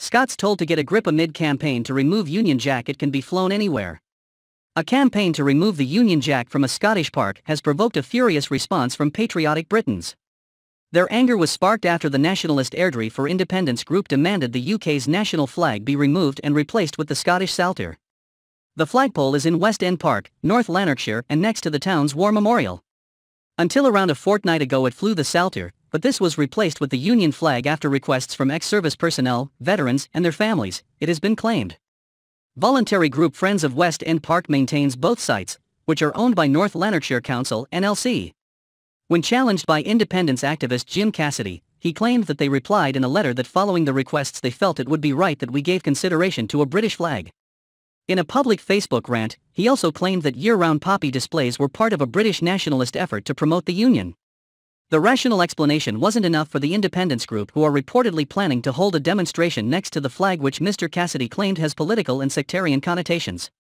Scots told to get a grip amid campaign to remove Union Jack. It can be flown anywhere. A campaign to remove the Union Jack from a Scottish park has provoked a furious response from patriotic Britons. Their anger was sparked after the nationalist Airdrie for Independence group demanded the UK's national flag be removed and replaced with the Scottish Saltire. The flagpole is in West End Park, North Lanarkshire, and next to the town's war memorial. Until around a fortnight ago it flew the Saltire, but this was replaced with the Union flag after requests from ex-service personnel, veterans, and their families, it has been claimed. Voluntary group Friends of West End Park maintains both sites, which are owned by North Lanarkshire Council (NLC). When challenged by independence activist Jim Cassidy, he claimed that they replied in a letter that following the requests they felt it would be right that we gave consideration to a British flag. In a public Facebook rant, he also claimed that year-round poppy displays were part of a British nationalist effort to promote the Union. The rational explanation wasn't enough for the independence group, who are reportedly planning to hold a demonstration next to the flag which Mr. Cassidy claimed has political and sectarian connotations.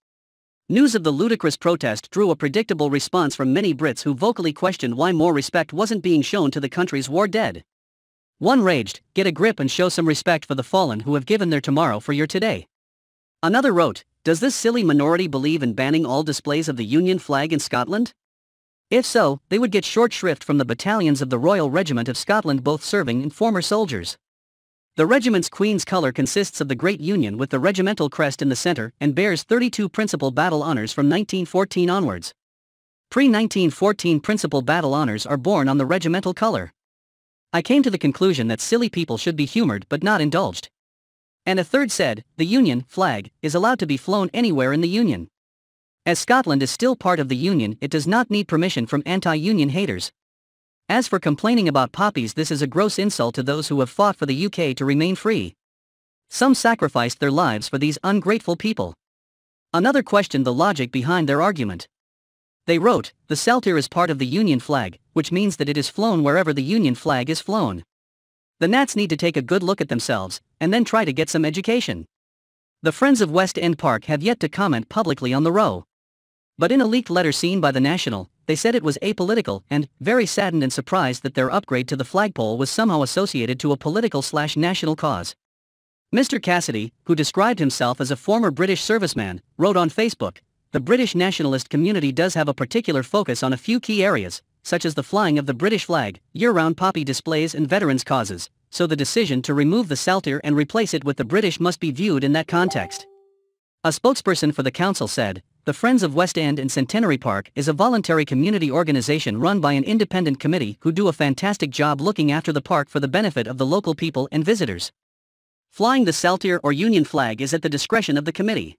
News of the ludicrous protest drew a predictable response from many Brits who vocally questioned why more respect wasn't being shown to the country's war dead. One raged, "Get a grip and show some respect for the fallen who have given their tomorrow for your today." Another wrote, "Does this silly minority believe in banning all displays of the Union flag in Scotland? If so, they would get short shrift from the battalions of the Royal Regiment of Scotland, both serving and former soldiers. The regiment's Queen's colour consists of the Great Union with the regimental crest in the centre and bears 32 principal battle honours from 1914 onwards. Pre-1914 principal battle honours are borne on the regimental colour. I came to the conclusion that silly people should be humoured but not indulged." And a third said, "The Union flag is allowed to be flown anywhere in the Union. As Scotland is still part of the Union, it does not need permission from anti-Union haters. As for complaining about poppies, this is a gross insult to those who have fought for the UK to remain free. Some sacrificed their lives for these ungrateful people." Another questioned the logic behind their argument. They wrote, "The Saltire is part of the Union flag, which means that it is flown wherever the Union flag is flown. The Nats need to take a good look at themselves, and then try to get some education." The Friends of West End Park have yet to comment publicly on the row. But in a leaked letter seen by the National, they said it was apolitical and very saddened and surprised that their upgrade to the flagpole was somehow associated to a political/national cause. Mr. Cassidy, who described himself as a former British serviceman, wrote on Facebook, "The British nationalist community does have a particular focus on a few key areas, such as the flying of the British flag, year-round poppy displays and veterans' causes, so the decision to remove the Saltire and replace it with the British must be viewed in that context." A spokesperson for the council said, "The Friends of West End and Centenary Park is a voluntary community organisation run by an independent committee who do a fantastic job looking after the park for the benefit of the local people and visitors. Flying the Saltire or Union flag is at the discretion of the committee.